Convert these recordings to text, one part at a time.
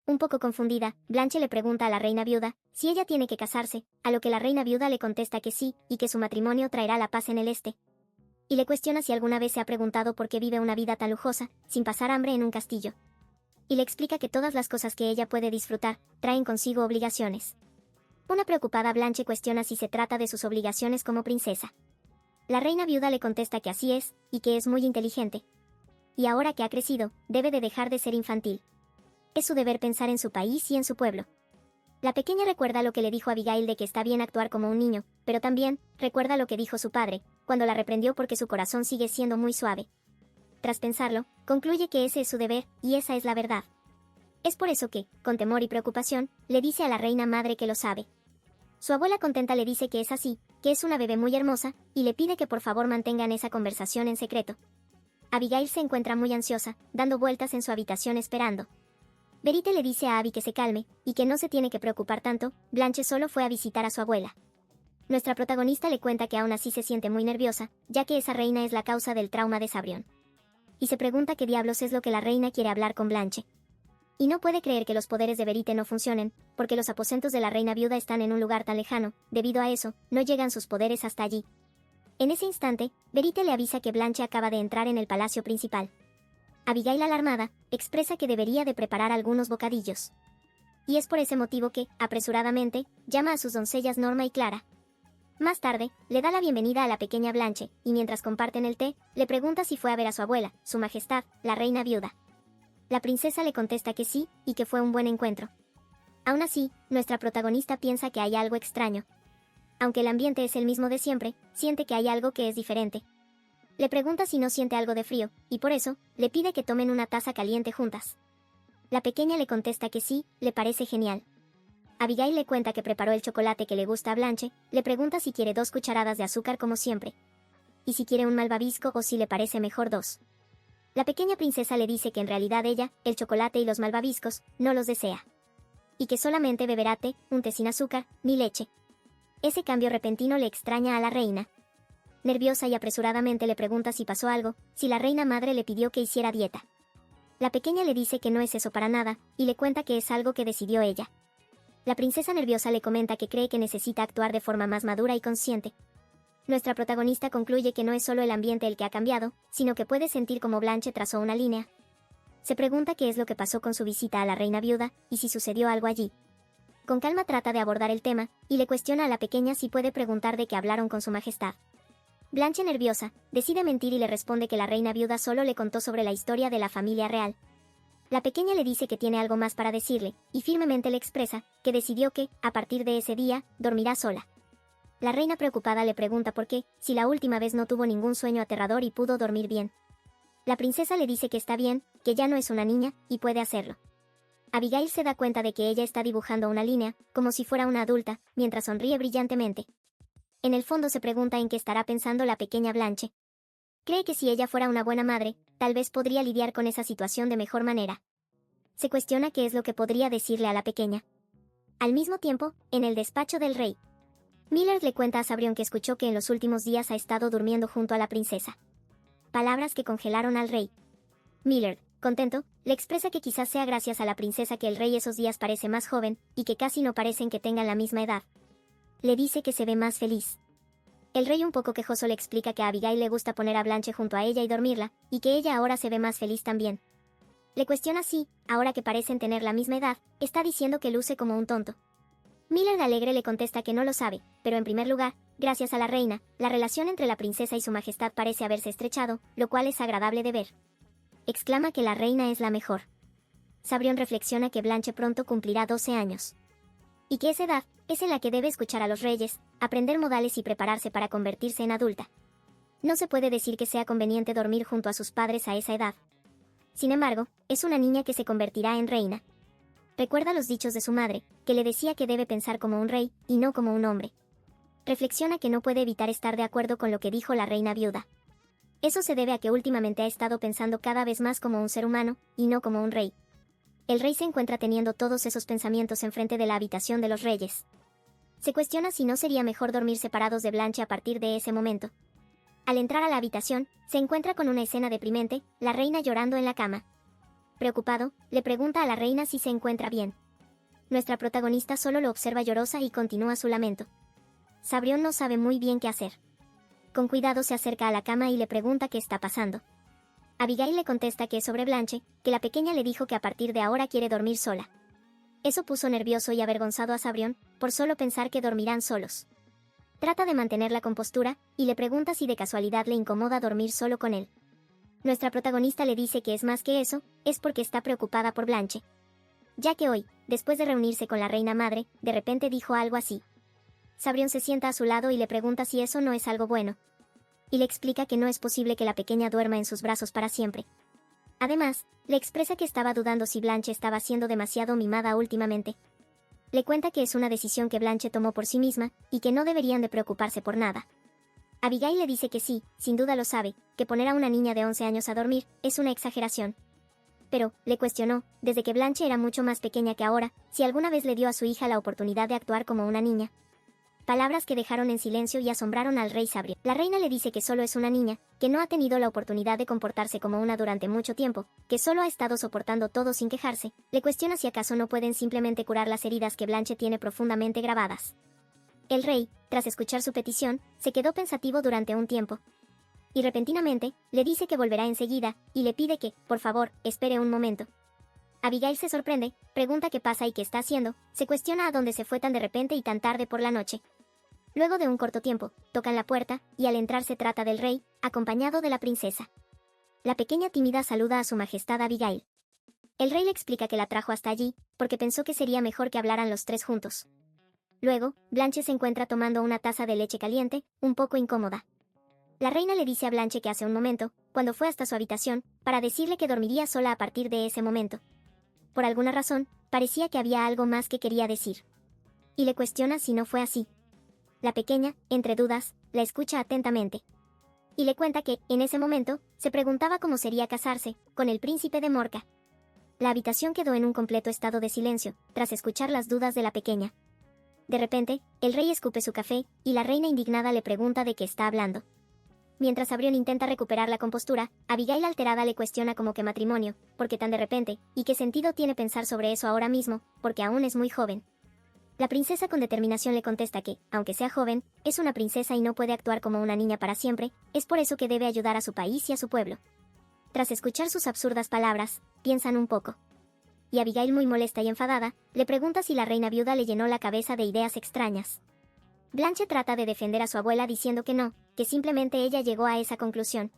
Un poco confundida, Blanche le pregunta a la reina viuda si ella tiene que casarse, a lo que la reina viuda le contesta que sí, y que su matrimonio traerá la paz en el este. Y le cuestiona si alguna vez se ha preguntado por qué vive una vida tan lujosa, sin pasar hambre en un castillo. Y le explica que todas las cosas que ella puede disfrutar, traen consigo obligaciones. Una preocupada Blanche cuestiona si se trata de sus obligaciones como princesa. La reina viuda le contesta que así es, y que es muy inteligente. Y ahora que ha crecido, debe de dejar de ser infantil. Es su deber pensar en su país y en su pueblo. La pequeña recuerda lo que le dijo Abigail de que está bien actuar como un niño, pero también recuerda lo que dijo su padre, cuando la reprendió porque su corazón sigue siendo muy suave. Tras pensarlo, concluye que ese es su deber, y esa es la verdad. Es por eso que, con temor y preocupación, le dice a la reina madre que lo sabe. Su abuela contenta le dice que es así, que es una bebé muy hermosa, y le pide que por favor mantengan esa conversación en secreto. Abigail se encuentra muy ansiosa, dando vueltas en su habitación esperando. Verite le dice a Abby que se calme, y que no se tiene que preocupar tanto, Blanche solo fue a visitar a su abuela. Nuestra protagonista le cuenta que aún así se siente muy nerviosa, ya que esa reina es la causa del trauma de Sabrión. Y se pregunta qué diablos es lo que la reina quiere hablar con Blanche. Y no puede creer que los poderes de Verite no funcionen, porque los aposentos de la reina viuda están en un lugar tan lejano, debido a eso, no llegan sus poderes hasta allí. En ese instante, Verite le avisa que Blanche acaba de entrar en el palacio principal. Abigail, alarmada, expresa que debería de preparar algunos bocadillos. Y es por ese motivo que, apresuradamente, llama a sus doncellas Norma y Clara. Más tarde, le da la bienvenida a la pequeña Blanche, y mientras comparten el té, le pregunta si fue a ver a su abuela, su majestad, la reina viuda. La princesa le contesta que sí, y que fue un buen encuentro. Aún así, nuestra protagonista piensa que hay algo extraño. Aunque el ambiente es el mismo de siempre, siente que hay algo que es diferente. Le pregunta si no siente algo de frío, y por eso, le pide que tomen una taza caliente juntas. La pequeña le contesta que sí, le parece genial. Abigail le cuenta que preparó el chocolate que le gusta a Blanche, le pregunta si quiere 2 cucharadas de azúcar como siempre. Y si quiere un malvavisco o si le parece mejor 2. La pequeña princesa le dice que en realidad ella, el chocolate y los malvaviscos, no los desea. Y que solamente beberá té, un té sin azúcar, ni leche. Ese cambio repentino le extraña a la reina. Nerviosa y apresuradamente le pregunta si pasó algo, si la reina madre le pidió que hiciera dieta. La pequeña le dice que no es eso para nada, y le cuenta que es algo que decidió ella. La princesa nerviosa le comenta que cree que necesita actuar de forma más madura y consciente. Nuestra protagonista concluye que no es solo el ambiente el que ha cambiado, sino que puede sentir como Blanche trazó una línea. Se pregunta qué es lo que pasó con su visita a la reina viuda, y si sucedió algo allí. Con calma trata de abordar el tema, y le cuestiona a la pequeña si puede preguntar de qué hablaron con su majestad. Blanche, nerviosa, decide mentir y le responde que la reina viuda solo le contó sobre la historia de la familia real. La pequeña le dice que tiene algo más para decirle, y firmemente le expresa que decidió que, a partir de ese día, dormirá sola. La reina preocupada le pregunta por qué, si la última vez no tuvo ningún sueño aterrador y pudo dormir bien. La princesa le dice que está bien, que ya no es una niña, y puede hacerlo. Abigail se da cuenta de que ella está dibujando una línea, como si fuera una adulta, mientras sonríe brillantemente. En el fondo se pregunta en qué estará pensando la pequeña Blanche. Cree que si ella fuera una buena madre, tal vez podría lidiar con esa situación de mejor manera. Se cuestiona qué es lo que podría decirle a la pequeña. Al mismo tiempo, en el despacho del rey, Millard le cuenta a Sabrión que escuchó que en los últimos días ha estado durmiendo junto a la princesa. Palabras que congelaron al rey. Millard, contento, le expresa que quizás sea gracias a la princesa que el rey esos días parece más joven, y que casi no parecen que tengan la misma edad. Le dice que se ve más feliz. El rey un poco quejoso le explica que a Abigail le gusta poner a Blanche junto a ella y dormirla, y que ella ahora se ve más feliz también. Le cuestiona si, ahora que parecen tener la misma edad, está diciendo que luce como un tonto. Millard alegre le contesta que no lo sabe, pero en primer lugar, gracias a la reina, la relación entre la princesa y su majestad parece haberse estrechado, lo cual es agradable de ver. Exclama que la reina es la mejor. Sabrión reflexiona que Blanche pronto cumplirá 12 años. Y que esa edad es en la que debe escuchar a los reyes, aprender modales y prepararse para convertirse en adulta. No se puede decir que sea conveniente dormir junto a sus padres a esa edad. Sin embargo, es una niña que se convertirá en reina. Recuerda los dichos de su madre, que le decía que debe pensar como un rey, y no como un hombre. Reflexiona que no puede evitar estar de acuerdo con lo que dijo la reina viuda. Eso se debe a que últimamente ha estado pensando cada vez más como un ser humano, y no como un rey. El rey se encuentra teniendo todos esos pensamientos enfrente de la habitación de los reyes. Se cuestiona si no sería mejor dormir separados de Blanche a partir de ese momento. Al entrar a la habitación, se encuentra con una escena deprimente, la reina llorando en la cama. preocupado, le pregunta a la reina si se encuentra bien. Nuestra protagonista solo lo observa llorosa y continúa su lamento. Sabrión no sabe muy bien qué hacer. Con cuidado se acerca a la cama y le pregunta qué está pasando. Abigail le contesta que es sobre Blanche, que la pequeña le dijo que a partir de ahora quiere dormir sola. Eso puso nervioso y avergonzado a Sabrión, por solo pensar que dormirán solos. Trata de mantener la compostura, y le pregunta si de casualidad le incomoda dormir solo con él. Nuestra protagonista le dice que es más que eso, es porque está preocupada por Blanche. Ya que hoy, después de reunirse con la reina madre, de repente dijo algo así. Sabrión se sienta a su lado y le pregunta si eso no es algo bueno. Y le explica que no es posible que la pequeña duerma en sus brazos para siempre. Además, le expresa que estaba dudando si Blanche estaba siendo demasiado mimada últimamente. Le cuenta que es una decisión que Blanche tomó por sí misma, y que no deberían de preocuparse por nada. Abigail le dice que sí, sin duda lo sabe, que poner a una niña de 11 años a dormir es una exageración. Pero, le cuestionó, desde que Blanche era mucho más pequeña que ahora, si alguna vez le dio a su hija la oportunidad de actuar como una niña. Palabras que dejaron en silencio y asombraron al rey Sabrión. La reina le dice que solo es una niña, que no ha tenido la oportunidad de comportarse como una durante mucho tiempo, que solo ha estado soportando todo sin quejarse. Le cuestiona si acaso no pueden simplemente curar las heridas que Blanche tiene profundamente grabadas. El rey, tras escuchar su petición, se quedó pensativo durante un tiempo. Y repentinamente, le dice que volverá enseguida, y le pide que, por favor, espere un momento. Abigail se sorprende, pregunta qué pasa y qué está haciendo, se cuestiona a dónde se fue tan de repente y tan tarde por la noche. Luego de un corto tiempo, tocan la puerta, y al entrar se trata del rey, acompañado de la princesa. La pequeña tímida saluda a su majestad Abigail. El rey le explica que la trajo hasta allí, porque pensó que sería mejor que hablaran los tres juntos. Luego, Blanche se encuentra tomando una taza de leche caliente, un poco incómoda. La reina le dice a Blanche que hace un momento, cuando fue hasta su habitación, para decirle que dormiría sola a partir de ese momento. Por alguna razón, parecía que había algo más que quería decir. Y le cuestiona si no fue así. La pequeña, entre dudas, la escucha atentamente. Y le cuenta que, en ese momento, se preguntaba cómo sería casarse, con el príncipe de Morca. La habitación quedó en un completo estado de silencio, tras escuchar las dudas de la pequeña. De repente, el rey escupe su café, y la reina indignada le pregunta de qué está hablando. Mientras Sabrión intenta recuperar la compostura, Abigail alterada le cuestiona como que matrimonio, porque tan de repente, y qué sentido tiene pensar sobre eso ahora mismo, porque aún es muy joven. La princesa con determinación le contesta que, aunque sea joven, es una princesa y no puede actuar como una niña para siempre, es por eso que debe ayudar a su país y a su pueblo. Tras escuchar sus absurdas palabras, piensan un poco. Y Abigail, muy molesta y enfadada, le pregunta si la reina viuda le llenó la cabeza de ideas extrañas. Blanche trata de defender a su abuela diciendo que no, que simplemente ella llegó a esa conclusión.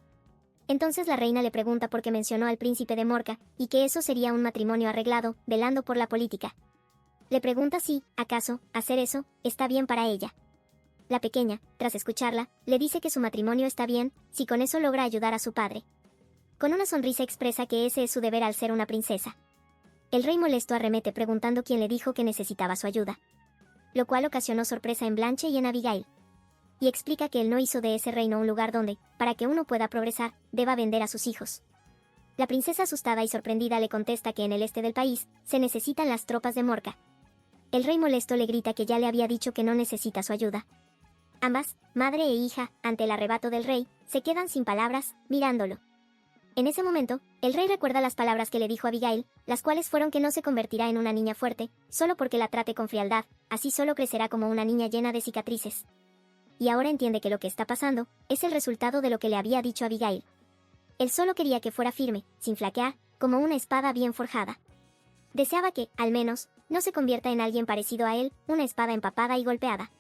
Entonces la reina le pregunta por qué mencionó al príncipe de Morca, y que eso sería un matrimonio arreglado, velando por la política. Le pregunta si, acaso, hacer eso, está bien para ella. La pequeña, tras escucharla, le dice que su matrimonio está bien, si con eso logra ayudar a su padre. Con una sonrisa expresa que ese es su deber al ser una princesa. El rey molesto arremete preguntando quién le dijo que necesitaba su ayuda. Lo cual ocasionó sorpresa en Blanche y en Abigail. Y explica que él no hizo de ese reino un lugar donde, para que uno pueda progresar, deba vender a sus hijos. La princesa asustada y sorprendida le contesta que en el este del país, se necesitan las tropas de Morca. El rey molesto le grita que ya le había dicho que no necesita su ayuda. Ambas, madre e hija, ante el arrebato del rey, se quedan sin palabras, mirándolo. En ese momento, el rey recuerda las palabras que le dijo a Abigail, las cuales fueron que no se convertirá en una niña fuerte, solo porque la trate con frialdad, así solo crecerá como una niña llena de cicatrices. Y ahora entiende que lo que está pasando, es el resultado de lo que le había dicho a Abigail. Él solo quería que fuera firme, sin flaquear, como una espada bien forjada. Deseaba que, al menos, no se convierta en alguien parecido a él, una espada empapada y golpeada.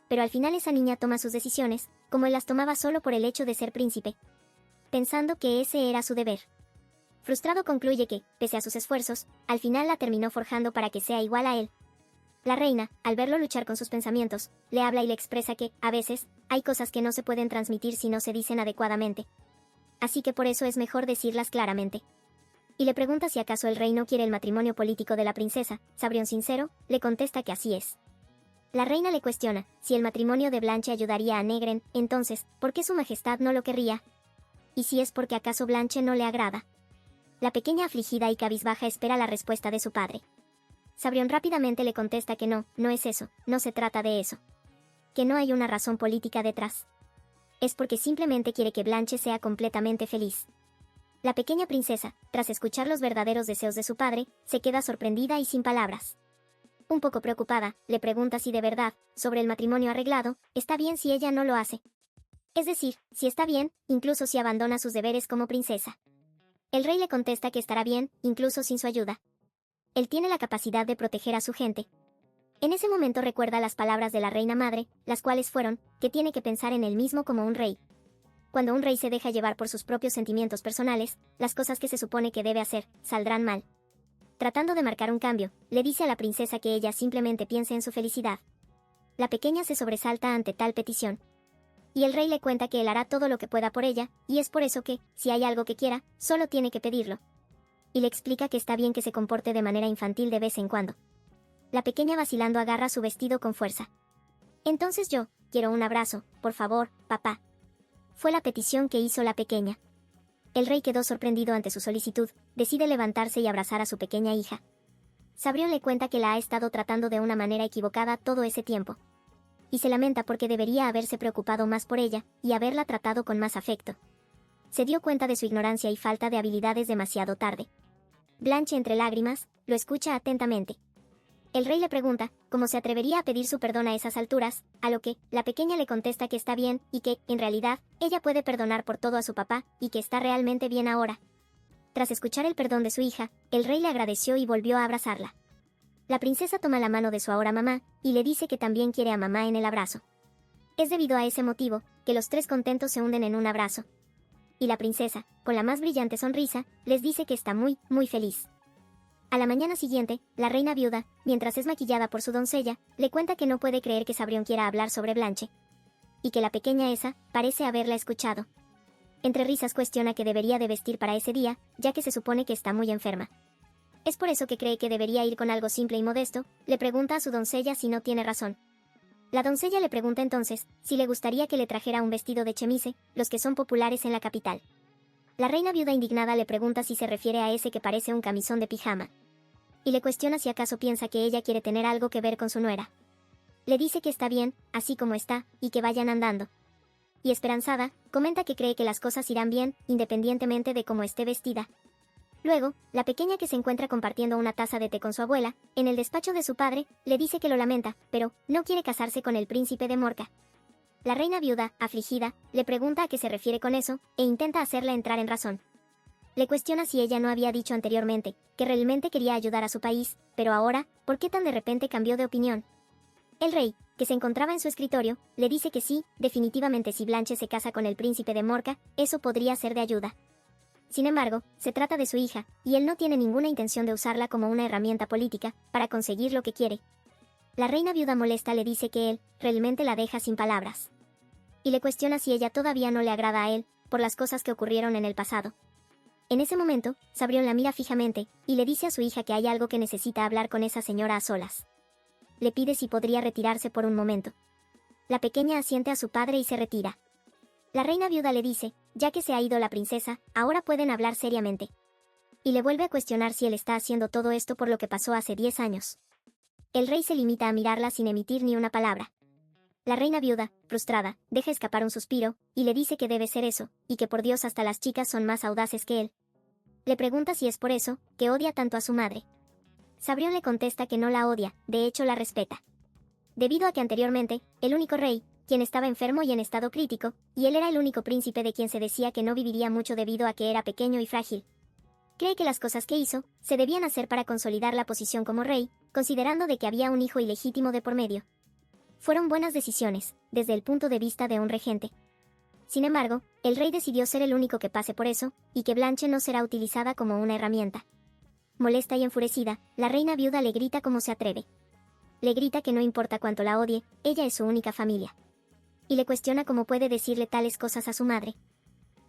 Pero al final esa niña toma sus decisiones, como él las tomaba solo por el hecho de ser príncipe, pensando que ese era su deber. Frustrado concluye que, pese a sus esfuerzos, al final la terminó forjando para que sea igual a él. La reina, al verlo luchar con sus pensamientos, le habla y le expresa que, a veces, hay cosas que no se pueden transmitir si no se dicen adecuadamente. Así que por eso es mejor decirlas claramente. Y le pregunta si acaso el rey no quiere el matrimonio político de la princesa. Sabrión sincero, le contesta que así es. La reina le cuestiona, si el matrimonio de Blanche ayudaría a Negren, entonces, ¿por qué su majestad no lo querría? Y si es porque acaso Blanche no le agrada. La pequeña afligida y cabizbaja espera la respuesta de su padre. Sabrión rápidamente le contesta que no, no es eso, no se trata de eso. Que no hay una razón política detrás. Es porque simplemente quiere que Blanche sea completamente feliz. La pequeña princesa, tras escuchar los verdaderos deseos de su padre, se queda sorprendida y sin palabras. Un poco preocupada, le pregunta si de verdad, sobre el matrimonio arreglado, está bien si ella no lo hace. Es decir, si está bien, incluso si abandona sus deberes como princesa. El rey le contesta que estará bien, incluso sin su ayuda. Él tiene la capacidad de proteger a su gente. En ese momento recuerda las palabras de la reina madre, las cuales fueron, que tiene que pensar en él mismo como un rey. Cuando un rey se deja llevar por sus propios sentimientos personales, las cosas que se supone que debe hacer, saldrán mal. Tratando de marcar un cambio, le dice a la princesa que ella simplemente piense en su felicidad. La pequeña se sobresalta ante tal petición. Y el rey le cuenta que él hará todo lo que pueda por ella, y es por eso que, si hay algo que quiera, solo tiene que pedirlo. Y le explica que está bien que se comporte de manera infantil de vez en cuando. La pequeña vacilando agarra su vestido con fuerza. Entonces yo, quiero un abrazo, por favor, papá. Fue la petición que hizo la pequeña. El rey quedó sorprendido ante su solicitud, decide levantarse y abrazar a su pequeña hija. Sabrión le cuenta que la ha estado tratando de una manera equivocada todo ese tiempo. Y se lamenta porque debería haberse preocupado más por ella, y haberla tratado con más afecto. Se dio cuenta de su ignorancia y falta de habilidades demasiado tarde. Blanche, entre lágrimas, lo escucha atentamente. El rey le pregunta cómo se atrevería a pedir su perdón a esas alturas, a lo que la pequeña le contesta que está bien y que, en realidad, ella puede perdonar por todo a su papá y que está realmente bien ahora. Tras escuchar el perdón de su hija, el rey le agradeció y volvió a abrazarla. La princesa toma la mano de su ahora mamá y le dice que también quiere a mamá en el abrazo. Es debido a ese motivo que los tres contentos se hunden en un abrazo. Y la princesa, con la más brillante sonrisa, les dice que está muy, muy feliz. A la mañana siguiente, la reina viuda, mientras es maquillada por su doncella, le cuenta que no puede creer que Sabrión quiera hablar sobre Blanche. Y que la pequeña esa, parece haberla escuchado. Entre risas cuestiona que debería de vestir para ese día, ya que se supone que está muy enferma. Es por eso que cree que debería ir con algo simple y modesto, le pregunta a su doncella si no tiene razón. La doncella le pregunta entonces, si le gustaría que le trajera un vestido de chemise, los que son populares en la capital. La reina viuda indignada le pregunta si se refiere a ese que parece un camisón de pijama. Y le cuestiona si acaso piensa que ella quiere tener algo que ver con su nuera. Le dice que está bien, así como está, y que vayan andando. Y esperanzada, comenta que cree que las cosas irán bien, independientemente de cómo esté vestida. Luego, la pequeña que se encuentra compartiendo una taza de té con su abuela, en el despacho de su padre, le dice que lo lamenta, pero no quiere casarse con el príncipe de Morca. La reina viuda, afligida, le pregunta a qué se refiere con eso, e intenta hacerla entrar en razón. Le cuestiona si ella no había dicho anteriormente, que realmente quería ayudar a su país, pero ahora, ¿por qué tan de repente cambió de opinión? El rey, que se encontraba en su escritorio, le dice que sí, definitivamente si Blanche se casa con el príncipe de Morca, eso podría ser de ayuda. Sin embargo, se trata de su hija, y él no tiene ninguna intención de usarla como una herramienta política, para conseguir lo que quiere. La reina viuda molesta le dice que él, realmente la deja sin palabras. Y le cuestiona si ella todavía no le agrada a él, por las cosas que ocurrieron en el pasado. En ese momento, Sabrión la mira fijamente, y le dice a su hija que hay algo que necesita hablar con esa señora a solas. Le pide si podría retirarse por un momento. La pequeña asiente a su padre y se retira. La reina viuda le dice, ya que se ha ido la princesa, ahora pueden hablar seriamente. Y le vuelve a cuestionar si él está haciendo todo esto por lo que pasó hace 10 años. El rey se limita a mirarla sin emitir ni una palabra. La reina viuda, frustrada, deja escapar un suspiro, y le dice que debe ser eso, y que por Dios hasta las chicas son más audaces que él. Le pregunta si es por eso, que odia tanto a su madre. Sabrión le contesta que no la odia, de hecho la respeta. Debido a que anteriormente, el único rey, quien estaba enfermo y en estado crítico, y él era el único príncipe de quien se decía que no viviría mucho debido a que era pequeño y frágil. Cree que las cosas que hizo, se debían hacer para consolidar la posición como rey, considerando de que había un hijo ilegítimo de por medio. Fueron buenas decisiones, desde el punto de vista de un regente. Sin embargo, el rey decidió ser el único que pase por eso, y que Blanche no será utilizada como una herramienta. Molesta y enfurecida, la reina viuda le grita como se atreve. Le grita que no importa cuánto la odie, ella es su única familia. Y le cuestiona cómo puede decirle tales cosas a su madre.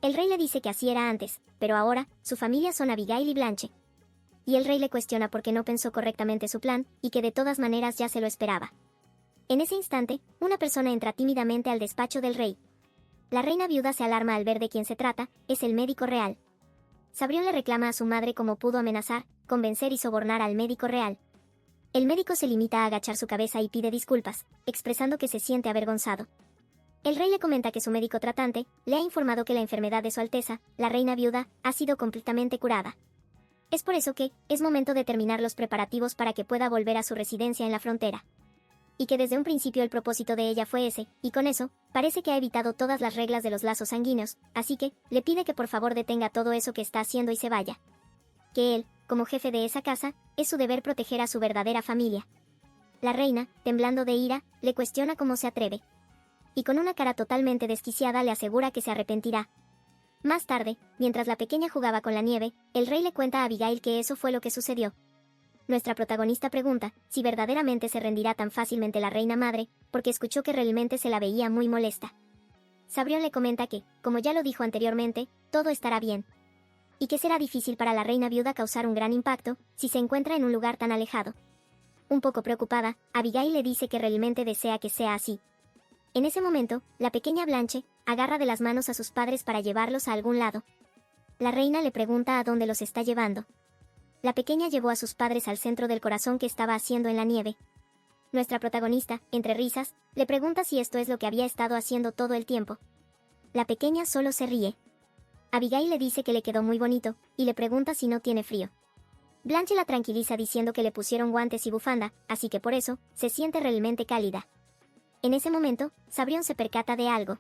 El rey le dice que así era antes, pero ahora, su familia son Abigail y Blanche. Y el rey le cuestiona por qué no pensó correctamente su plan, y que de todas maneras ya se lo esperaba. En ese instante, una persona entra tímidamente al despacho del rey. La reina viuda se alarma al ver de quién se trata, es el médico real. Sabrión le reclama a su madre cómo pudo amenazar, convencer y sobornar al médico real. El médico se limita a agachar su cabeza y pide disculpas, expresando que se siente avergonzado. El rey le comenta que su médico tratante le ha informado que la enfermedad de su Alteza, la reina viuda, ha sido completamente curada. Es por eso que es momento de terminar los preparativos para que pueda volver a su residencia en la frontera. Y que desde un principio el propósito de ella fue ese, y con eso, parece que ha evitado todas las reglas de los lazos sanguíneos, así que, le pide que por favor detenga todo eso que está haciendo y se vaya. Que él, como jefe de esa casa, es su deber proteger a su verdadera familia. La reina, temblando de ira, le cuestiona cómo se atreve. Y con una cara totalmente desquiciada le asegura que se arrepentirá. Más tarde, mientras la pequeña jugaba con la nieve, el rey le cuenta a Abigail que eso fue lo que sucedió. Nuestra protagonista pregunta si verdaderamente se rendirá tan fácilmente la reina madre, porque escuchó que realmente se la veía muy molesta. Sabrión le comenta que, como ya lo dijo anteriormente, todo estará bien. Y que será difícil para la reina viuda causar un gran impacto, si se encuentra en un lugar tan alejado. Un poco preocupada, Abigail le dice que realmente desea que sea así. En ese momento, la pequeña Blanche agarra de las manos a sus padres para llevarlos a algún lado. La reina le pregunta a dónde los está llevando. La pequeña llevó a sus padres al centro del corazón que estaba haciendo en la nieve. Nuestra protagonista, entre risas, le pregunta si esto es lo que había estado haciendo todo el tiempo. La pequeña solo se ríe. Abigail le dice que le quedó muy bonito, y le pregunta si no tiene frío. Blanche la tranquiliza diciendo que le pusieron guantes y bufanda, así que por eso, se siente realmente cálida. En ese momento, Sabrión se percata de algo.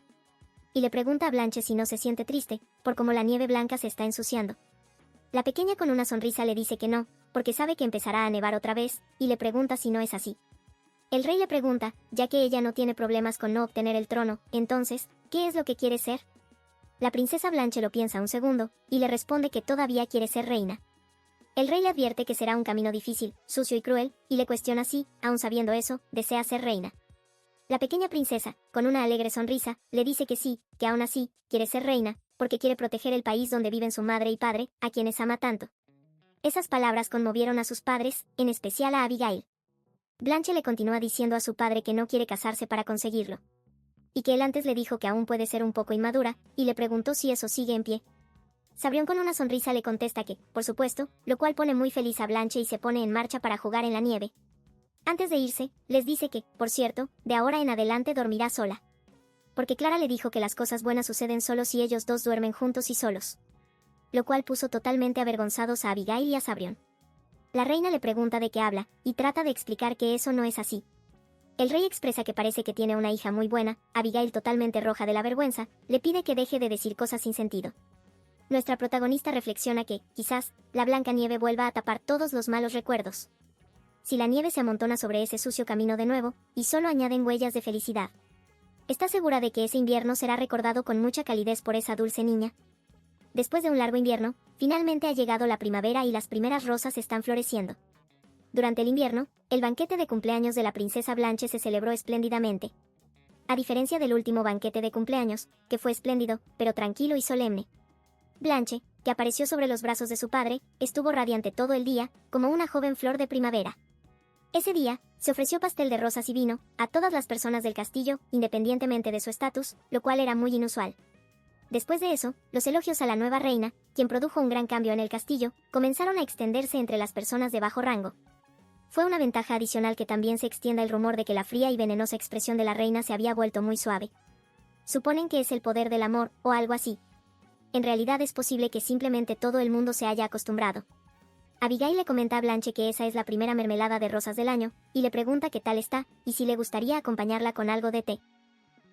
Y le pregunta a Blanche si no se siente triste, por cómo la nieve blanca se está ensuciando. La pequeña con una sonrisa le dice que no, porque sabe que empezará a nevar otra vez, y le pregunta si no es así. El rey le pregunta, ya que ella no tiene problemas con no obtener el trono, entonces, ¿qué es lo que quiere ser? La princesa Blanche lo piensa un segundo, y le responde que todavía quiere ser reina. El rey le advierte que será un camino difícil, sucio y cruel, y le cuestiona si, aun sabiendo eso, desea ser reina. La pequeña princesa, con una alegre sonrisa, le dice que sí, que aún así, quiere ser reina, porque quiere proteger el país donde viven su madre y padre, a quienes ama tanto. Esas palabras conmovieron a sus padres, en especial a Abigail. Blanche le continúa diciendo a su padre que no quiere casarse para conseguirlo. Y que él antes le dijo que aún puede ser un poco inmadura, y le preguntó si eso sigue en pie. Sabrión con una sonrisa le contesta que, por supuesto, lo cual pone muy feliz a Blanche y se pone en marcha para jugar en la nieve. Antes de irse, les dice que, por cierto, de ahora en adelante dormirá sola. Porque Clara le dijo que las cosas buenas suceden solo si ellos dos duermen juntos y solos. Lo cual puso totalmente avergonzados a Abigail y a Sabrión. La reina le pregunta de qué habla, y trata de explicar que eso no es así. El rey expresa que parece que tiene una hija muy buena. Abigail, totalmente roja de la vergüenza, le pide que deje de decir cosas sin sentido. Nuestra protagonista reflexiona que, quizás, la blanca nieve vuelva a tapar todos los malos recuerdos. Si la nieve se amontona sobre ese sucio camino de nuevo, y solo añaden huellas de felicidad. Está segura de que ese invierno será recordado con mucha calidez por esa dulce niña. Después de un largo invierno, finalmente ha llegado la primavera y las primeras rosas están floreciendo. Durante el invierno, el banquete de cumpleaños de la princesa Blanche se celebró espléndidamente. A diferencia del último banquete de cumpleaños, que fue espléndido, pero tranquilo y solemne. Blanche, que apareció sobre los brazos de su padre, estuvo radiante todo el día, como una joven flor de primavera. Ese día, se ofreció pastel de rosas y vino a todas las personas del castillo, independientemente de su estatus, lo cual era muy inusual. Después de eso, los elogios a la nueva reina, quien produjo un gran cambio en el castillo, comenzaron a extenderse entre las personas de bajo rango. Fue una ventaja adicional que también se extienda el rumor de que la fría y venenosa expresión de la reina se había vuelto muy suave. Suponen que es el poder del amor, o algo así. En realidad es posible que simplemente todo el mundo se haya acostumbrado. Abigail le comenta a Blanche que esa es la primera mermelada de rosas del año, y le pregunta qué tal está, y si le gustaría acompañarla con algo de té.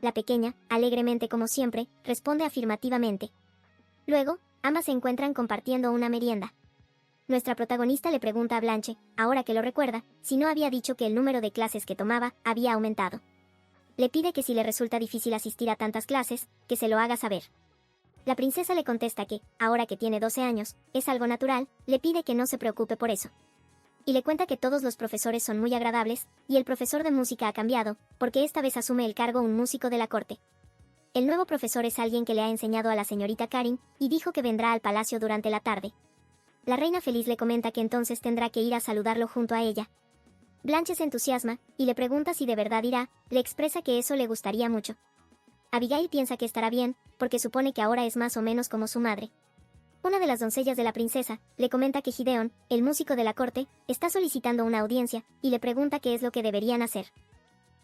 La pequeña, alegremente como siempre, responde afirmativamente. Luego, ambas se encuentran compartiendo una merienda. Nuestra protagonista le pregunta a Blanche, ahora que lo recuerda, si no había dicho que el número de clases que tomaba había aumentado. Le pide que si le resulta difícil asistir a tantas clases, que se lo haga saber. La princesa le contesta que, ahora que tiene 12 años, es algo natural, le pide que no se preocupe por eso. Y le cuenta que todos los profesores son muy agradables, y el profesor de música ha cambiado, porque esta vez asume el cargo un músico de la corte. El nuevo profesor es alguien que le ha enseñado a la señorita Karin, y dijo que vendrá al palacio durante la tarde. La reina feliz le comenta que entonces tendrá que ir a saludarlo junto a ella. Blanche se entusiasma, y le pregunta si de verdad irá, le expresa que eso le gustaría mucho. Abigail piensa que estará bien, porque supone que ahora es más o menos como su madre. Una de las doncellas de la princesa le comenta que Gideon, el músico de la corte, está solicitando una audiencia, y le pregunta qué es lo que deberían hacer.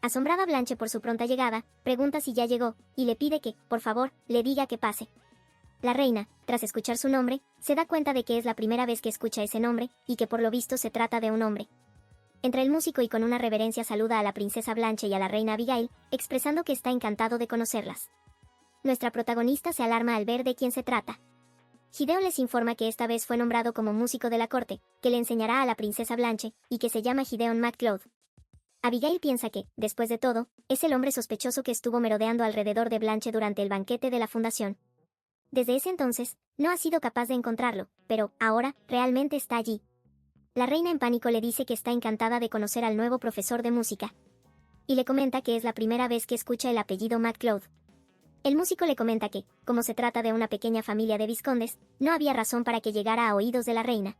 Asombrada Blanche por su pronta llegada, pregunta si ya llegó, y le pide que, por favor, le diga que pase. La reina, tras escuchar su nombre, se da cuenta de que es la primera vez que escucha ese nombre, y que por lo visto se trata de un hombre. Entra el músico y con una reverencia saluda a la princesa Blanche y a la reina Abigail, expresando que está encantado de conocerlas. Nuestra protagonista se alarma al ver de quién se trata. Gideon les informa que esta vez fue nombrado como músico de la corte, que le enseñará a la princesa Blanche, y que se llama Gideon MacLeod. Abigail piensa que, después de todo, es el hombre sospechoso que estuvo merodeando alrededor de Blanche durante el banquete de la fundación. Desde ese entonces, no ha sido capaz de encontrarlo, pero, ahora, realmente está allí. La reina en pánico le dice que está encantada de conocer al nuevo profesor de música. Y le comenta que es la primera vez que escucha el apellido MacLeod. El músico le comenta que, como se trata de una pequeña familia de vizcondes, no había razón para que llegara a oídos de la reina.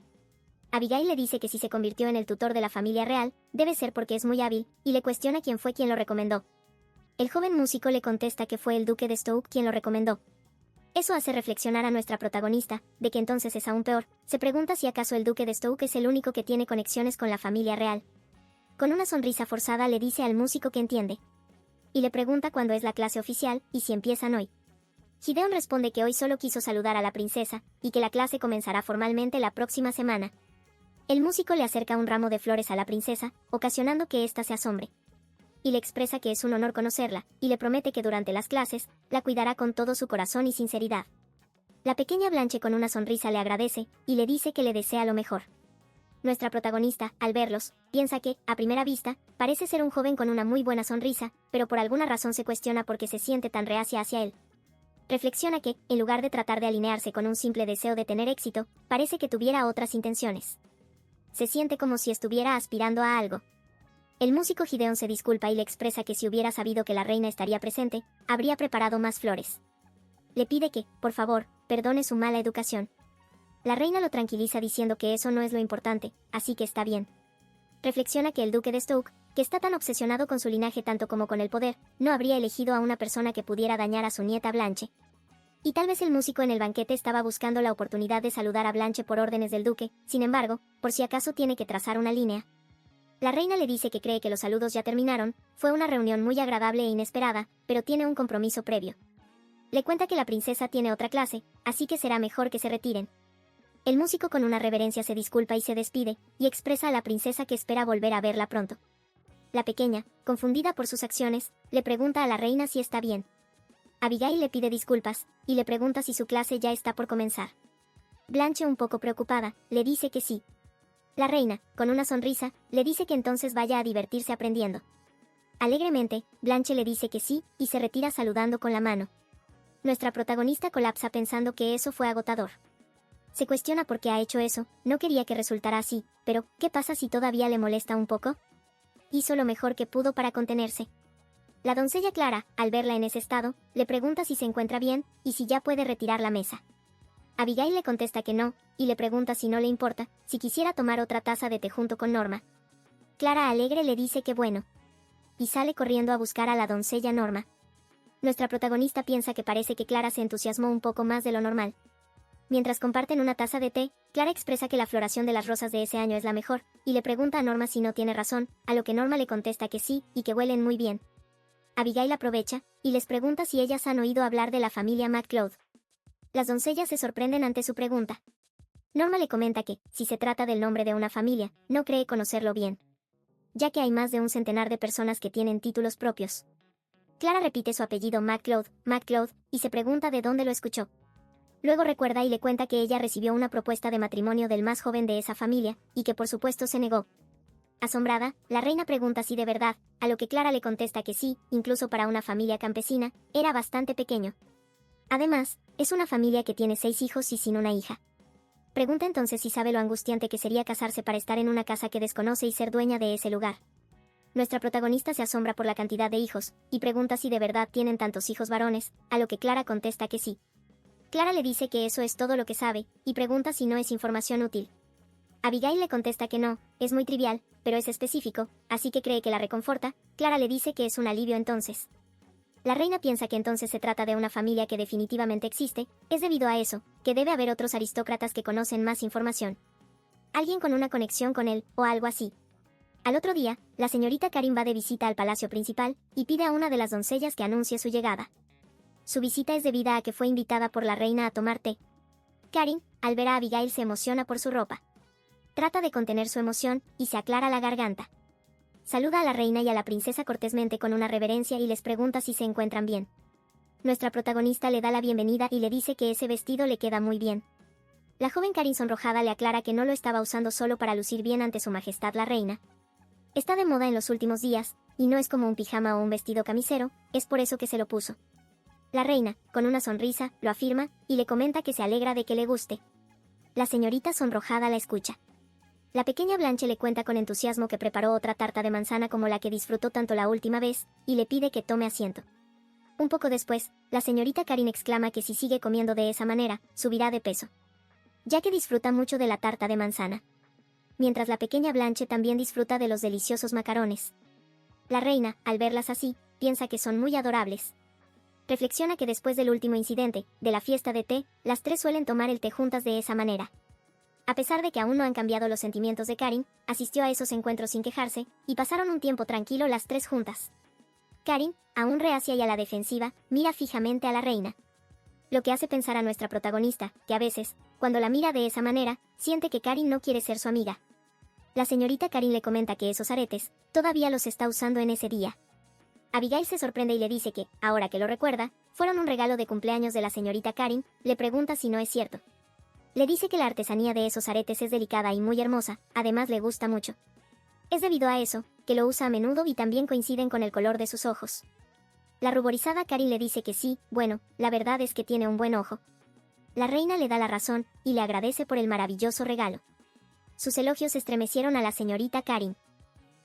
Abigail le dice que si se convirtió en el tutor de la familia real, debe ser porque es muy hábil, y le cuestiona quién fue quien lo recomendó. El joven músico le contesta que fue el duque de Stoke quien lo recomendó. Eso hace reflexionar a nuestra protagonista, de que entonces es aún peor, se pregunta si acaso el duque de Stoke es el único que tiene conexiones con la familia real. Con una sonrisa forzada le dice al músico que entiende. Y le pregunta cuándo es la clase oficial, y si empiezan hoy. Gideon responde que hoy solo quiso saludar a la princesa, y que la clase comenzará formalmente la próxima semana. El músico le acerca un ramo de flores a la princesa, ocasionando que ésta se asombre. Y le expresa que es un honor conocerla, y le promete que durante las clases, la cuidará con todo su corazón y sinceridad. La pequeña Blanche con una sonrisa le agradece, y le dice que le desea lo mejor. Nuestra protagonista, al verlos, piensa que, a primera vista, parece ser un joven con una muy buena sonrisa, pero por alguna razón se cuestiona por qué se siente tan reacia hacia él. Reflexiona que, en lugar de tratar de alinearse con un simple deseo de tener éxito, parece que tuviera otras intenciones. Se siente como si estuviera aspirando a algo. El músico Gideon se disculpa y le expresa que si hubiera sabido que la reina estaría presente, habría preparado más flores. Le pide que, por favor, perdone su mala educación. La reina lo tranquiliza diciendo que eso no es lo importante, así que está bien. Reflexiona que el duque de Stoke, que está tan obsesionado con su linaje tanto como con el poder, no habría elegido a una persona que pudiera dañar a su nieta Blanche. Y tal vez el músico en el banquete estaba buscando la oportunidad de saludar a Blanche por órdenes del duque, sin embargo, por si acaso tiene que trazar una línea. La reina le dice que cree que los saludos ya terminaron, fue una reunión muy agradable e inesperada, pero tiene un compromiso previo. Le cuenta que la princesa tiene otra clase, así que será mejor que se retiren. El músico con una reverencia se disculpa y se despide, y expresa a la princesa que espera volver a verla pronto. La pequeña, confundida por sus acciones, le pregunta a la reina si está bien. Abigail le pide disculpas, y le pregunta si su clase ya está por comenzar. Blanche, un poco preocupada, le dice que sí. La reina, con una sonrisa, le dice que entonces vaya a divertirse aprendiendo. Alegremente, Blanche le dice que sí, y se retira saludando con la mano. Nuestra protagonista colapsa pensando que eso fue agotador. Se cuestiona por qué ha hecho eso, no quería que resultara así, pero, ¿qué pasa si todavía le molesta un poco? Hizo lo mejor que pudo para contenerse. La doncella Clara, al verla en ese estado, le pregunta si se encuentra bien, y si ya puede retirar la mesa. Abigail le contesta que no, y le pregunta si no le importa, si quisiera tomar otra taza de té junto con Norma. Clara alegre le dice que bueno. Y sale corriendo a buscar a la doncella Norma. Nuestra protagonista piensa que parece que Clara se entusiasmó un poco más de lo normal. Mientras comparten una taza de té, Clara expresa que la floración de las rosas de ese año es la mejor, y le pregunta a Norma si no tiene razón, a lo que Norma le contesta que sí, y que huelen muy bien. Abigail aprovecha, y les pregunta si ellas han oído hablar de la familia MacLeod. Las doncellas se sorprenden ante su pregunta. Norma le comenta que, si se trata del nombre de una familia, no cree conocerlo bien, ya que hay más de un centenar de personas que tienen títulos propios. Clara repite su apellido MacLeod, y se pregunta de dónde lo escuchó. Luego recuerda y le cuenta que ella recibió una propuesta de matrimonio del más joven de esa familia, y que por supuesto se negó. Asombrada, la reina pregunta si de verdad, a lo que Clara le contesta que sí, incluso para una familia campesina, era bastante pequeño. Además, es una familia que tiene 6 hijos y sin una hija. Pregunta entonces si sabe lo angustiante que sería casarse para estar en una casa que desconoce y ser dueña de ese lugar. Nuestra protagonista se asombra por la cantidad de hijos, y pregunta si de verdad tienen tantos hijos varones, a lo que Clara contesta que sí. Clara le dice que eso es todo lo que sabe, y pregunta si no es información útil. Abigail le contesta que no, es muy trivial, pero es específico, así que cree que la reconforta. Clara le dice que es un alivio entonces. La reina piensa que entonces se trata de una familia que definitivamente existe, es debido a eso, que debe haber otros aristócratas que conocen más información. Alguien con una conexión con él, o algo así. Al otro día, la señorita Karin va de visita al palacio principal y pide a una de las doncellas que anuncie su llegada. Su visita es debida a que fue invitada por la reina a tomar té. Karin, al ver a Abigail, se emociona por su ropa. Trata de contener su emoción y se aclara la garganta. Saluda a la reina y a la princesa cortésmente con una reverencia y les pregunta si se encuentran bien. Nuestra protagonista le da la bienvenida y le dice que ese vestido le queda muy bien. La joven Karin, sonrojada, le aclara que no lo estaba usando solo para lucir bien ante su majestad la reina. Está de moda en los últimos días, y no es como un pijama o un vestido camisero, es por eso que se lo puso. La reina, con una sonrisa, lo afirma, y le comenta que se alegra de que le guste. La señorita sonrojada la escucha. La pequeña Blanche le cuenta con entusiasmo que preparó otra tarta de manzana como la que disfrutó tanto la última vez, y le pide que tome asiento. Un poco después, la señorita Karin exclama que si sigue comiendo de esa manera, subirá de peso, ya que disfruta mucho de la tarta de manzana. Mientras la pequeña Blanche también disfruta de los deliciosos macarones. La reina, al verlas así, piensa que son muy adorables. Reflexiona que después del último incidente, de la fiesta de té, las tres suelen tomar el té juntas de esa manera. A pesar de que aún no han cambiado los sentimientos de Karin, asistió a esos encuentros sin quejarse, y pasaron un tiempo tranquilo las tres juntas. Karin, aún reacia y a la defensiva, mira fijamente a la reina. Lo que hace pensar a nuestra protagonista, que a veces, cuando la mira de esa manera, siente que Karin no quiere ser su amiga. La señorita Karin le comenta que esos aretes, todavía los está usando en ese día. Abigail se sorprende y le dice que, ahora que lo recuerda, fueron un regalo de cumpleaños de la señorita Karin, le pregunta si no es cierto. Le dice que la artesanía de esos aretes es delicada y muy hermosa, además le gusta mucho. Es debido a eso, que lo usa a menudo y también coinciden con el color de sus ojos. La ruborizada Karin le dice que sí, bueno, la verdad es que tiene un buen ojo. La reina le da la razón, y le agradece por el maravilloso regalo. Sus elogios estremecieron a la señorita Karin.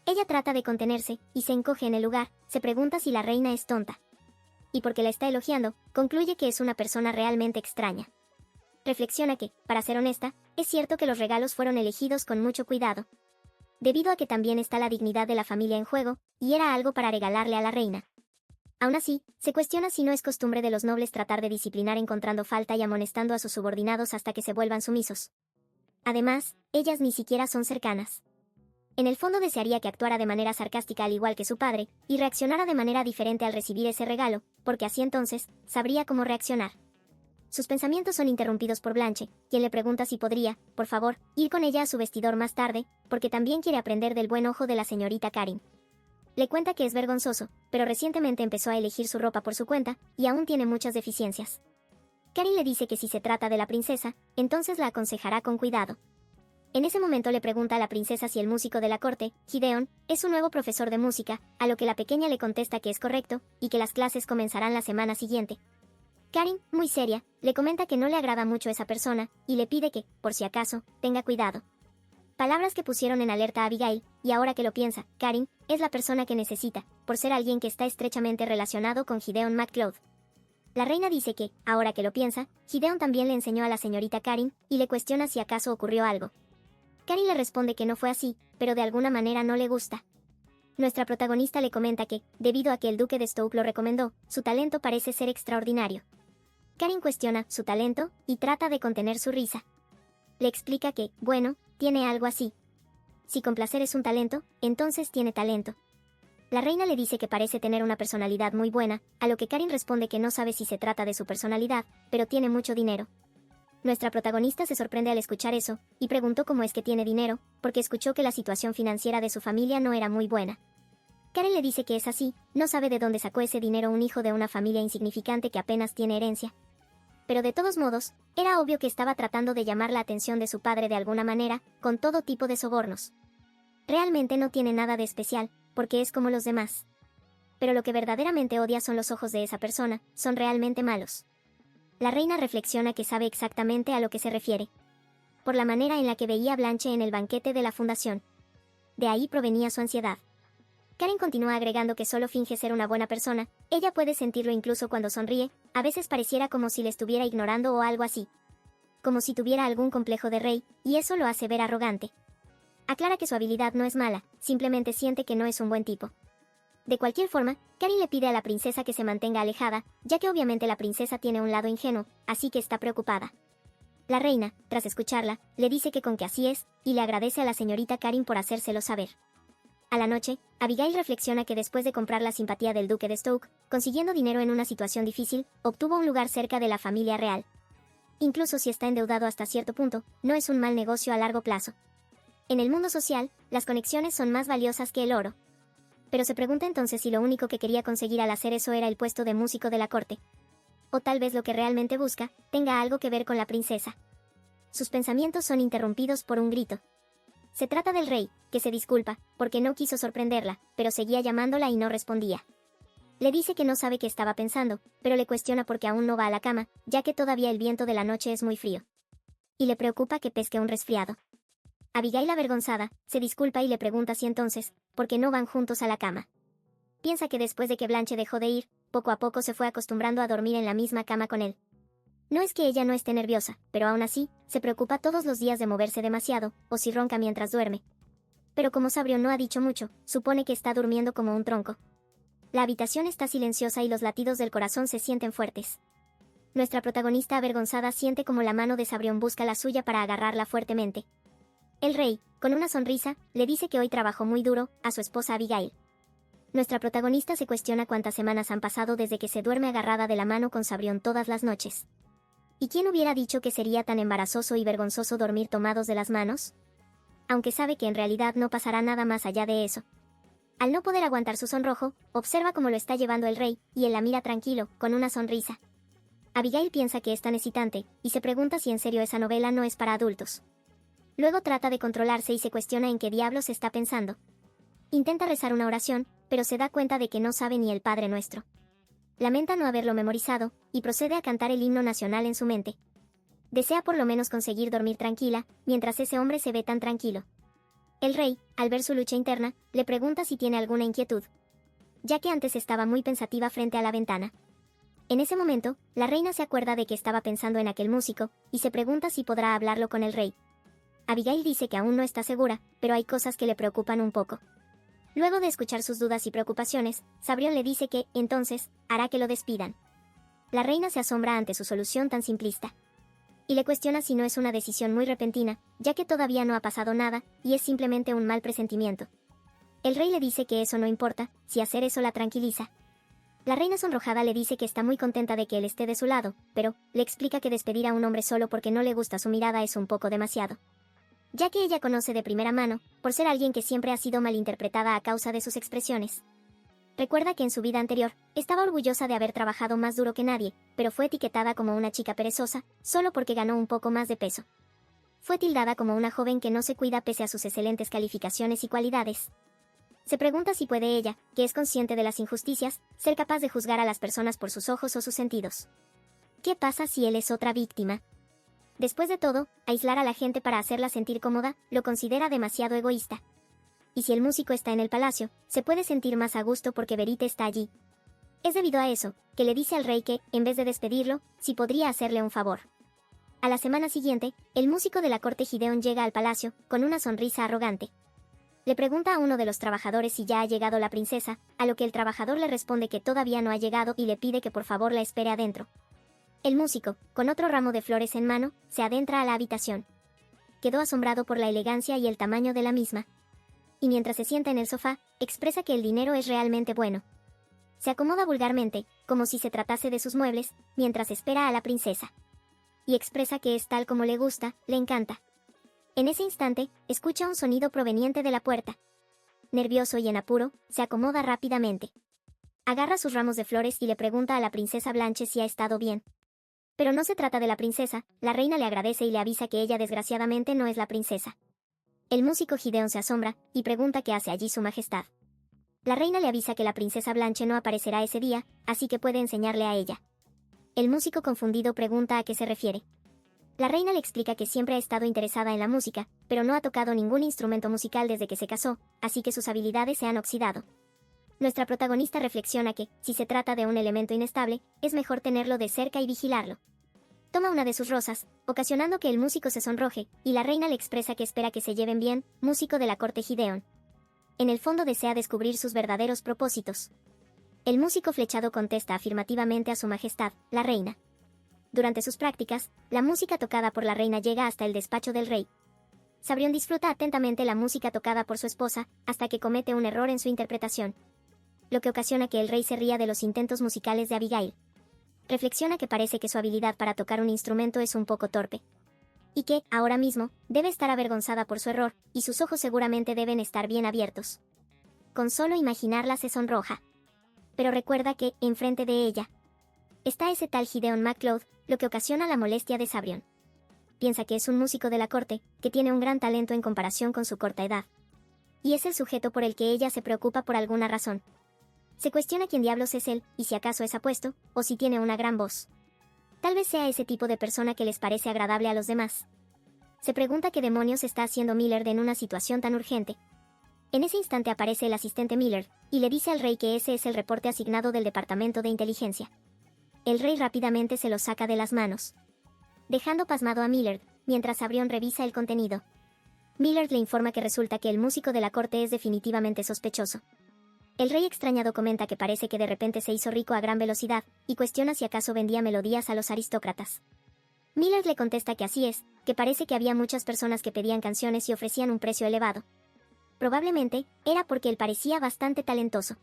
Ella trata de contenerse, y se encoge en el lugar, se pregunta si la reina es tonta. Y porque la está elogiando, concluye que es una persona realmente extraña. Reflexiona que, para ser honesta, es cierto que los regalos fueron elegidos con mucho cuidado. Debido a que también está la dignidad de la familia en juego, y era algo para regalarle a la reina. Aún así, se cuestiona si no es costumbre de los nobles tratar de disciplinar encontrando falta y amonestando a sus subordinados hasta que se vuelvan sumisos. Además, ellas ni siquiera son cercanas. En el fondo desearía que actuara de manera sarcástica al igual que su padre, y reaccionara de manera diferente al recibir ese regalo, porque así entonces, sabría cómo reaccionar. Sus pensamientos son interrumpidos por Blanche, quien le pregunta si podría, por favor, ir con ella a su vestidor más tarde, porque también quiere aprender del buen ojo de la señorita Karin. Le cuenta que es vergonzoso, pero recientemente empezó a elegir su ropa por su cuenta, y aún tiene muchas deficiencias. Karin le dice que si se trata de la princesa, entonces la aconsejará con cuidado. En ese momento le pregunta a la princesa si el músico de la corte, Gideon, es su nuevo profesor de música, a lo que la pequeña le contesta que es correcto, y que las clases comenzarán la semana siguiente. Karin, muy seria, le comenta que no le agrada mucho esa persona, y le pide que, por si acaso, tenga cuidado. Palabras que pusieron en alerta a Abigail, y ahora que lo piensa, Karin, es la persona que necesita, por ser alguien que está estrechamente relacionado con Gideon MacLeod. La reina dice que, ahora que lo piensa, Gideon también le enseñó a la señorita Karin, y le cuestiona si acaso ocurrió algo. Karin le responde que no fue así, pero de alguna manera no le gusta. Nuestra protagonista le comenta que, debido a que el duque de Stoke lo recomendó, su talento parece ser extraordinario. Karin cuestiona su talento, y trata de contener su risa. Le explica que, bueno, tiene algo así. Si complacer es un talento, entonces tiene talento. La reina le dice que parece tener una personalidad muy buena, a lo que Karin responde que no sabe si se trata de su personalidad, pero tiene mucho dinero. Nuestra protagonista se sorprende al escuchar eso, y preguntó cómo es que tiene dinero, porque escuchó que la situación financiera de su familia no era muy buena. Karin le dice que es así, no sabe de dónde sacó ese dinero un hijo de una familia insignificante que apenas tiene herencia. Pero de todos modos, era obvio que estaba tratando de llamar la atención de su padre de alguna manera, con todo tipo de sobornos. Realmente no tiene nada de especial, porque es como los demás. Pero lo que verdaderamente odia son los ojos de esa persona, son realmente malos. La reina reflexiona que sabe exactamente a lo que se refiere. Por la manera en la que veía a Blanche en el banquete de la fundación. De ahí provenía su ansiedad. Karin continúa agregando que solo finge ser una buena persona, ella puede sentirlo incluso cuando sonríe, a veces pareciera como si le estuviera ignorando o algo así. Como si tuviera algún complejo de rey, y eso lo hace ver arrogante. Aclara que su habilidad no es mala, simplemente siente que no es un buen tipo. De cualquier forma, Karin le pide a la princesa que se mantenga alejada, ya que obviamente la princesa tiene un lado ingenuo, así que está preocupada. La reina, tras escucharla, le dice que con que así es, y le agradece a la señorita Karin por hacérselo saber. A la noche, Abigail reflexiona que después de comprar la simpatía del duque de Stoke, consiguiendo dinero en una situación difícil, obtuvo un lugar cerca de la familia real. Incluso si está endeudado hasta cierto punto, no es un mal negocio a largo plazo. En el mundo social, las conexiones son más valiosas que el oro. Pero se pregunta entonces si lo único que quería conseguir al hacer eso era el puesto de músico de la corte. O tal vez lo que realmente busca, tenga algo que ver con la princesa. Sus pensamientos son interrumpidos por un grito. Se trata del rey, que se disculpa, porque no quiso sorprenderla, pero seguía llamándola y no respondía. Le dice que no sabe qué estaba pensando, pero le cuestiona porque aún no va a la cama, ya que todavía el viento de la noche es muy frío. Y le preocupa que pesque un resfriado. Abigail, avergonzada, se disculpa y le pregunta si entonces, ¿por qué no van juntos a la cama? Piensa que después de que Blanche dejó de ir, poco a poco se fue acostumbrando a dormir en la misma cama con él. No es que ella no esté nerviosa, pero aún así, se preocupa todos los días de moverse demasiado, o si ronca mientras duerme. Pero como Sabrión no ha dicho mucho, supone que está durmiendo como un tronco. La habitación está silenciosa y los latidos del corazón se sienten fuertes. Nuestra protagonista avergonzada siente como la mano de Sabrión busca la suya para agarrarla fuertemente. El rey, con una sonrisa, le dice que hoy trabajó muy duro, a su esposa Abigail. Nuestra protagonista se cuestiona cuántas semanas han pasado desde que se duerme agarrada de la mano con Sabrión todas las noches. ¿Y quién hubiera dicho que sería tan embarazoso y vergonzoso dormir tomados de las manos? Aunque sabe que en realidad no pasará nada más allá de eso. Al no poder aguantar su sonrojo, observa cómo lo está llevando el rey, y él la mira tranquilo, con una sonrisa. Abigail piensa que es tan excitante, y se pregunta si en serio esa novela no es para adultos. Luego trata de controlarse y se cuestiona en qué diablos está pensando. Intenta rezar una oración, pero se da cuenta de que no sabe ni el Padre Nuestro. Lamenta no haberlo memorizado, y procede a cantar el himno nacional en su mente. Desea por lo menos conseguir dormir tranquila, mientras ese hombre se ve tan tranquilo. El rey, al ver su lucha interna, le pregunta si tiene alguna inquietud, ya que antes estaba muy pensativa frente a la ventana. En ese momento, la reina se acuerda de que estaba pensando en aquel músico, y se pregunta si podrá hablarlo con el rey. Abigail dice que aún no está segura, pero hay cosas que le preocupan un poco. Luego de escuchar sus dudas y preocupaciones, Sabrión le dice que, entonces, hará que lo despidan. La reina se asombra ante su solución tan simplista. Y le cuestiona si no es una decisión muy repentina, ya que todavía no ha pasado nada, y es simplemente un mal presentimiento. El rey le dice que eso no importa, si hacer eso la tranquiliza. La reina sonrojada le dice que está muy contenta de que él esté de su lado, pero, le explica que despedir a un hombre solo porque no le gusta su mirada es un poco demasiado. Ya que ella conoce de primera mano, por ser alguien que siempre ha sido malinterpretada a causa de sus expresiones. Recuerda que en su vida anterior, estaba orgullosa de haber trabajado más duro que nadie, pero fue etiquetada como una chica perezosa, solo porque ganó un poco más de peso. Fue tildada como una joven que no se cuida pese a sus excelentes calificaciones y cualidades. Se pregunta si puede ella, que es consciente de las injusticias, ser capaz de juzgar a las personas por sus ojos o sus sentidos. ¿Qué pasa si él es otra víctima? Después de todo, aislar a la gente para hacerla sentir cómoda, lo considera demasiado egoísta. Y si el músico está en el palacio, se puede sentir más a gusto porque Verite está allí. Es debido a eso, que le dice al rey que, en vez de despedirlo, sí podría hacerle un favor. A la semana siguiente, el músico de la corte Gideon llega al palacio, con una sonrisa arrogante. Le pregunta a uno de los trabajadores si ya ha llegado la princesa, a lo que el trabajador le responde que todavía no ha llegado y le pide que por favor la espere adentro. El músico, con otro ramo de flores en mano, se adentra a la habitación. Quedó asombrado por la elegancia y el tamaño de la misma. Y mientras se sienta en el sofá, expresa que el dinero es realmente bueno. Se acomoda vulgarmente, como si se tratase de sus muebles, mientras espera a la princesa. Y expresa que es tal como le gusta, le encanta. En ese instante, escucha un sonido proveniente de la puerta. Nervioso y en apuro, se acomoda rápidamente. Agarra sus ramos de flores y le pregunta a la princesa Blanche si ha estado bien. Pero no se trata de la princesa, la reina le agradece y le avisa que ella desgraciadamente no es la princesa. El músico Gideon se asombra, y pregunta qué hace allí su majestad. La reina le avisa que la princesa Blanche no aparecerá ese día, así que puede enseñarle a ella. El músico confundido pregunta a qué se refiere. La reina le explica que siempre ha estado interesada en la música, pero no ha tocado ningún instrumento musical desde que se casó, así que sus habilidades se han oxidado. Nuestra protagonista reflexiona que, si se trata de un elemento inestable, es mejor tenerlo de cerca y vigilarlo. Toma una de sus rosas, ocasionando que el músico se sonroje, y la reina le expresa que espera que se lleven bien, músico de la corte Gideon. En el fondo desea descubrir sus verdaderos propósitos. El músico flechado contesta afirmativamente a su majestad, la reina. Durante sus prácticas, la música tocada por la reina llega hasta el despacho del rey. Sabrión disfruta atentamente la música tocada por su esposa, hasta que comete un error en su interpretación, lo que ocasiona que el rey se ría de los intentos musicales de Abigail. Reflexiona que parece que su habilidad para tocar un instrumento es un poco torpe, y que, ahora mismo, debe estar avergonzada por su error, y sus ojos seguramente deben estar bien abiertos. Con solo imaginarla se sonroja. Pero recuerda que, enfrente de ella, está ese tal Gideon MacLeod, lo que ocasiona la molestia de Sabrión. Piensa que es un músico de la corte, que tiene un gran talento en comparación con su corta edad. Y es el sujeto por el que ella se preocupa por alguna razón. Se cuestiona quién diablos es él, y si acaso es apuesto, o si tiene una gran voz. Tal vez sea ese tipo de persona que les parece agradable a los demás. Se pregunta qué demonios está haciendo Millard en una situación tan urgente. En ese instante aparece el asistente Millard, y le dice al rey que ese es el reporte asignado del Departamento de Inteligencia. El rey rápidamente se lo saca de las manos, dejando pasmado a Millard, mientras Sabrión revisa el contenido. Millard le informa que resulta que el músico de la corte es definitivamente sospechoso. El rey extrañado comenta que parece que de repente se hizo rico a gran velocidad, y cuestiona si acaso vendía melodías a los aristócratas. Millard le contesta que así es, que parece que había muchas personas que pedían canciones y ofrecían un precio elevado. Probablemente, era porque él parecía bastante talentoso.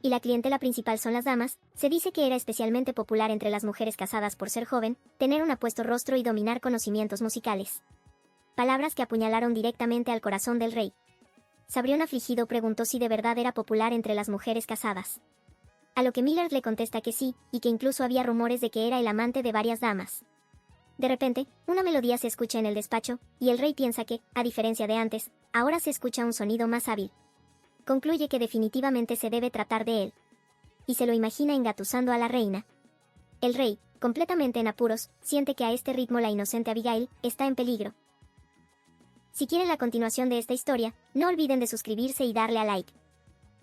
Y la clientela principal son las damas. Se dice que era especialmente popular entre las mujeres casadas por ser joven, tener un apuesto rostro y dominar conocimientos musicales. Palabras que apuñalaron directamente al corazón del rey. Sabrión afligido preguntó si de verdad era popular entre las mujeres casadas. A lo que Millard le contesta que sí, y que incluso había rumores de que era el amante de varias damas. De repente, una melodía se escucha en el despacho, y el rey piensa que, a diferencia de antes, ahora se escucha un sonido más hábil. Concluye que definitivamente se debe tratar de él. Y se lo imagina engatusando a la reina. El rey, completamente en apuros, siente que a este ritmo la inocente Abigail está en peligro. Si quieren la continuación de esta historia, no olviden de suscribirse y darle a like.